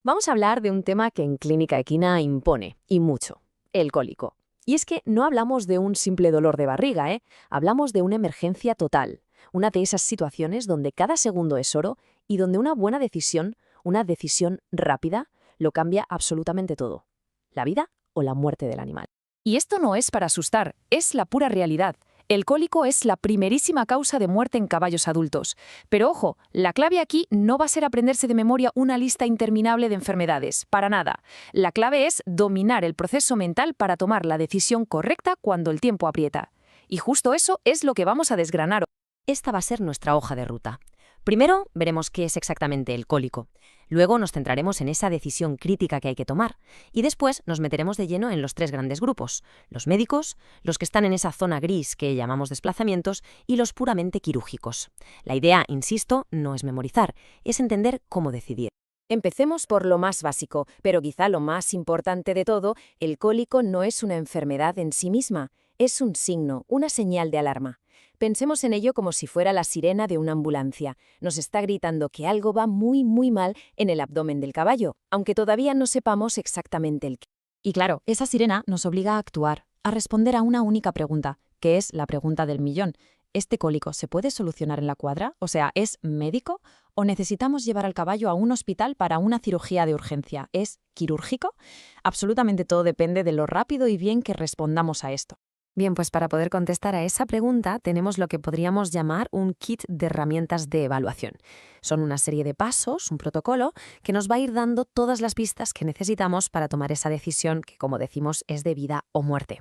Vamos a hablar de un tema que en clínica equina impone, y mucho, el cólico. Y es que no hablamos de un simple dolor de barriga, ¿eh? Hablamos de una emergencia total, una de esas situaciones donde cada segundo es oro y donde una buena decisión, una decisión rápida, lo cambia absolutamente todo. La vida o la muerte del animal. Y esto no es para asustar, es la pura realidad. El cólico es la primerísima causa de muerte en caballos adultos. Pero ojo, la clave aquí no va a ser aprenderse de memoria una lista interminable de enfermedades, para nada. La clave es dominar el proceso mental para tomar la decisión correcta cuando el tiempo aprieta. Y justo eso es lo que vamos a desgranar. Esta va a ser nuestra hoja de ruta. Primero, veremos qué es exactamente el cólico. Luego nos centraremos en esa decisión crítica que hay que tomar. Y después nos meteremos de lleno en los tres grandes grupos: los médicos, los que están en esa zona gris que llamamos desplazamientos y los puramente quirúrgicos. La idea, insisto, no es memorizar, es entender cómo decidir. Empecemos por lo más básico, pero quizá lo más importante de todo: el cólico no es una enfermedad en sí misma, es un signo, una señal de alarma. Pensemos en ello como si fuera la sirena de una ambulancia. Nos está gritando que algo va muy mal en el abdomen del caballo, aunque todavía no sepamos exactamente el qué. Y claro, esa sirena nos obliga a actuar, a responder a una única pregunta, que es la pregunta del millón. ¿Este cólico se puede solucionar en la cuadra? O sea, ¿es médico? ¿O necesitamos llevar al caballo a un hospital para una cirugía de urgencia? ¿Es quirúrgico? Absolutamente todo depende de lo rápido y bien que respondamos a esto. Bien, pues para poder contestar a esa pregunta tenemos lo que podríamos llamar un kit de herramientas de evaluación. Son una serie de pasos, un protocolo, que nos va a ir dando todas las pistas que necesitamos para tomar esa decisión que, como decimos, es de vida o muerte.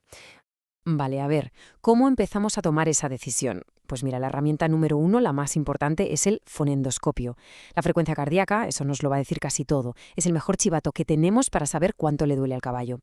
Vale, a ver, ¿cómo empezamos a tomar esa decisión? Pues mira, la herramienta número 1, la más importante, es el fonendoscopio. La frecuencia cardíaca, eso nos lo va a decir casi todo. Es el mejor chivato que tenemos para saber cuánto le duele al caballo.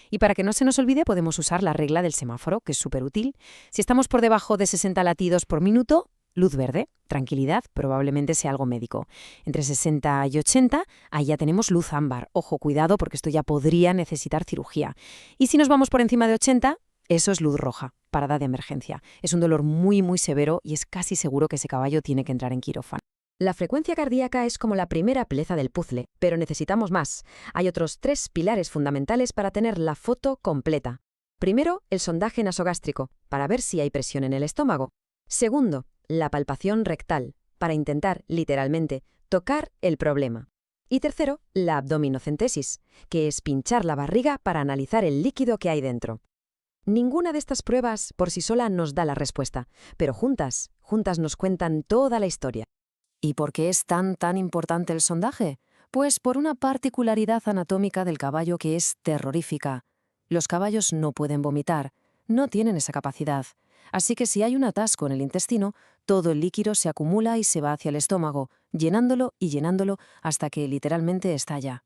Y para que no se nos olvide, podemos usar la regla del semáforo, que es súper útil. Si estamos por debajo de 60 latidos por minuto, luz verde, tranquilidad, probablemente sea algo médico. Entre 60 y 80, ahí ya tenemos luz ámbar. Ojo, cuidado, porque esto ya podría necesitar cirugía. Y si nos vamos por encima de 80, eso es luz roja, parada de emergencia. Es un dolor muy severo y es casi seguro que ese caballo tiene que entrar en quirófano. La frecuencia cardíaca es como la primera pieza del puzzle, pero necesitamos más. Hay otros 3 pilares fundamentales para tener la foto completa. Primero, el sondaje nasogástrico, para ver si hay presión en el estómago. Segundo, la palpación rectal, para intentar, literalmente, tocar el problema. Y tercero, la abdominocentesis, que es pinchar la barriga para analizar el líquido que hay dentro. Ninguna de estas pruebas por sí sola nos da la respuesta, pero juntas nos cuentan toda la historia. ¿Y por qué es tan importante el sondaje? Pues por una particularidad anatómica del caballo que es terrorífica. Los caballos no pueden vomitar, no tienen esa capacidad. Así que si hay un atasco en el intestino, todo el líquido se acumula y se va hacia el estómago, llenándolo y llenándolo hasta que literalmente estalla.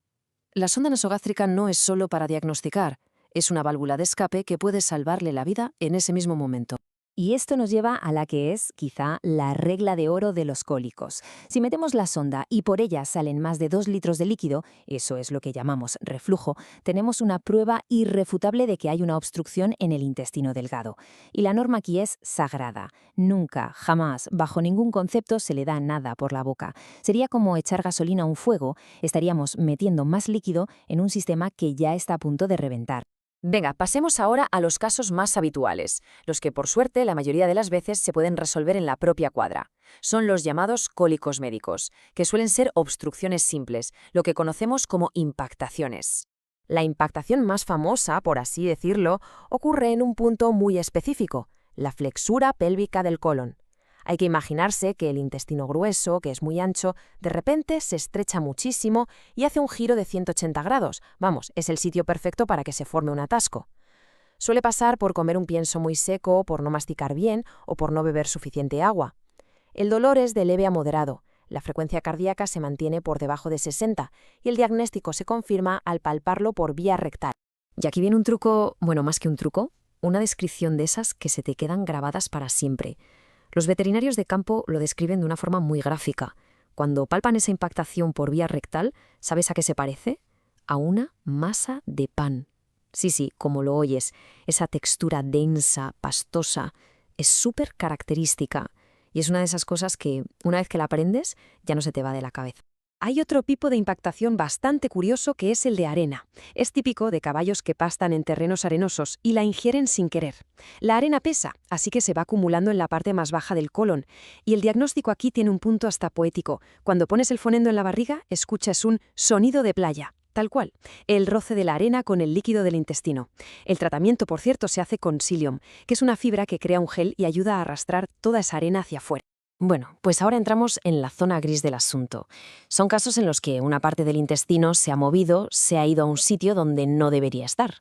La sonda nasogástrica no es solo para diagnosticar, es una válvula de escape que puede salvarle la vida en ese mismo momento. Y esto nos lleva a la que es, quizá, la regla de oro de los cólicos. Si metemos la sonda y por ella salen más de 2 litros de líquido, eso es lo que llamamos reflujo, tenemos una prueba irrefutable de que hay una obstrucción en el intestino delgado. Y la norma aquí es sagrada. Nunca, jamás, bajo ningún concepto se le da nada por la boca. Sería como echar gasolina a un fuego, estaríamos metiendo más líquido en un sistema que ya está a punto de reventar. Venga, pasemos ahora a los casos más habituales, los que por suerte la mayoría de las veces se pueden resolver en la propia cuadra. Son los llamados cólicos médicos, que suelen ser obstrucciones simples, lo que conocemos como impactaciones. La impactación más famosa, por así decirlo, ocurre en un punto muy específico, la flexura pélvica del colon. Hay que imaginarse que el intestino grueso, que es muy ancho, de repente se estrecha muchísimo y hace un giro de 180 grados. Vamos, es el sitio perfecto para que se forme un atasco. Suele pasar por comer un pienso muy seco, por no masticar bien o por no beber suficiente agua. El dolor es de leve a moderado. La frecuencia cardíaca se mantiene por debajo de 60 y el diagnóstico se confirma al palparlo por vía rectal. Y aquí viene un truco, bueno, más que un truco, una descripción de esas que se te quedan grabadas para siempre. Los veterinarios de campo lo describen de una forma muy gráfica. Cuando palpan esa impactación por vía rectal, ¿sabes a qué se parece? A una masa de pan. Sí, como lo oyes, esa textura densa, pastosa, es súper característica y es una de esas cosas que, una vez que la aprendes, ya no se te va de la cabeza. Hay otro tipo de impactación bastante curioso que es el de arena. Es típico de caballos que pastan en terrenos arenosos y la ingieren sin querer. La arena pesa, así que se va acumulando en la parte más baja del colon. Y el diagnóstico aquí tiene un punto hasta poético. Cuando pones el fonendo en la barriga, escuchas un sonido de playa. Tal cual, el roce de la arena con el líquido del intestino. El tratamiento, por cierto, se hace con psyllium, que es una fibra que crea un gel y ayuda a arrastrar toda esa arena hacia afuera. Bueno, pues ahora entramos en la zona gris del asunto. Son casos en los que una parte del intestino se ha movido, se ha ido a un sitio donde no debería estar.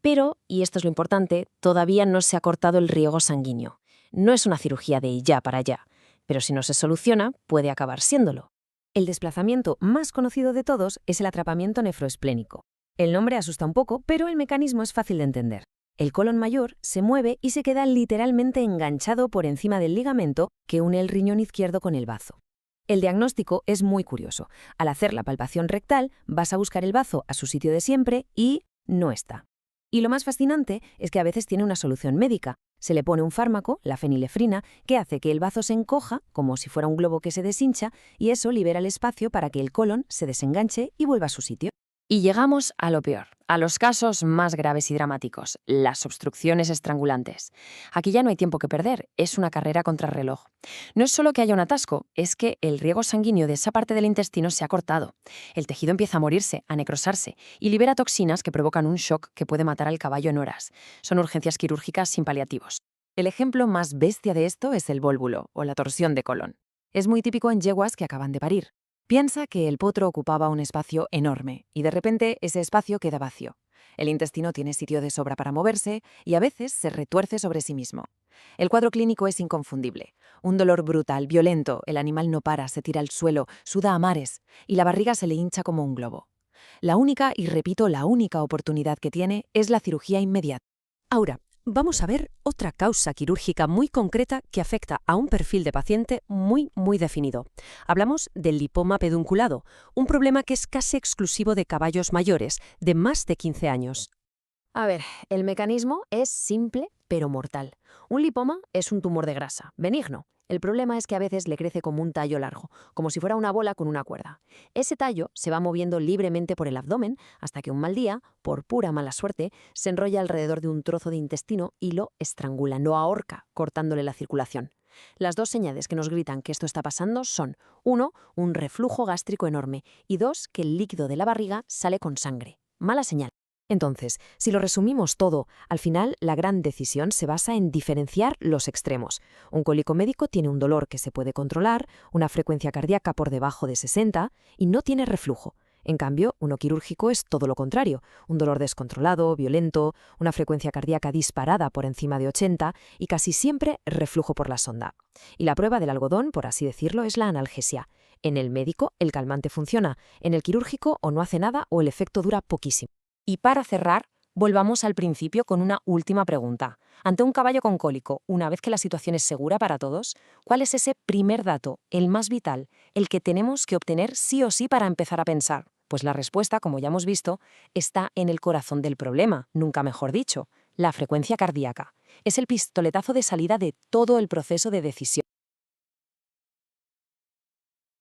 Pero, y esto es lo importante, todavía no se ha cortado el riego sanguíneo. No es una cirugía de ya para allá, pero si no se soluciona, puede acabar siéndolo. El desplazamiento más conocido de todos es el atrapamiento nefroesplénico. El nombre asusta un poco, pero el mecanismo es fácil de entender. El colon mayor se mueve y se queda literalmente enganchado por encima del ligamento que une el riñón izquierdo con el bazo. El diagnóstico es muy curioso. Al hacer la palpación rectal, vas a buscar el bazo a su sitio de siempre y no está. Y lo más fascinante es que a veces tiene una solución médica. Se le pone un fármaco, la fenilefrina, que hace que el bazo se encoja, como si fuera un globo que se deshincha, y eso libera el espacio para que el colon se desenganche y vuelva a su sitio. Y llegamos a lo peor, a los casos más graves y dramáticos, las obstrucciones estrangulantes. Aquí ya no hay tiempo que perder, es una carrera contrarreloj. No es solo que haya un atasco, es que el riego sanguíneo de esa parte del intestino se ha cortado. El tejido empieza a morirse, a necrosarse, y libera toxinas que provocan un shock que puede matar al caballo en horas. Son urgencias quirúrgicas sin paliativos. El ejemplo más bestia de esto es el vólvulo, o la torsión de colon. Es muy típico en yeguas que acaban de parir. Piensa que el potro ocupaba un espacio enorme y de repente ese espacio queda vacío. El intestino tiene sitio de sobra para moverse y a veces se retuerce sobre sí mismo. El cuadro clínico es inconfundible. Un dolor brutal, violento, el animal no para, se tira al suelo, suda a mares y la barriga se le hincha como un globo. La única, y repito, la única oportunidad que tiene es la cirugía inmediata. Ahora, vamos a ver otra causa quirúrgica muy concreta que afecta a un perfil de paciente muy definido. Hablamos del lipoma pedunculado, un problema que es casi exclusivo de caballos mayores, de más de 15 años. A ver, el mecanismo es simple pero mortal. Un lipoma es un tumor de grasa, benigno. El problema es que a veces le crece como un tallo largo, como si fuera una bola con una cuerda. Ese tallo se va moviendo libremente por el abdomen hasta que un mal día, por pura mala suerte, se enrolla alrededor de un trozo de intestino y lo estrangula, lo ahorca, cortándole la circulación. Las dos señales que nos gritan que esto está pasando son, 1, un reflujo gástrico enorme y 2, que el líquido de la barriga sale con sangre. Mala señal. Entonces, si lo resumimos todo, al final la gran decisión se basa en diferenciar los extremos. Un cólico médico tiene un dolor que se puede controlar, una frecuencia cardíaca por debajo de 60 y no tiene reflujo. En cambio, uno quirúrgico es todo lo contrario, un dolor descontrolado, violento, una frecuencia cardíaca disparada por encima de 80 y casi siempre reflujo por la sonda. Y la prueba del algodón, por así decirlo, es la analgesia. En el médico, el calmante funciona, en el quirúrgico o no hace nada o el efecto dura poquísimo. Y para cerrar, volvamos al principio con una última pregunta. Ante un caballo con cólico, una vez que la situación es segura para todos, ¿cuál es ese primer dato, el más vital, el que tenemos que obtener sí o sí para empezar a pensar? Pues la respuesta, como ya hemos visto, está en el corazón del problema, nunca mejor dicho, la frecuencia cardíaca. Es el pistoletazo de salida de todo el proceso de decisión.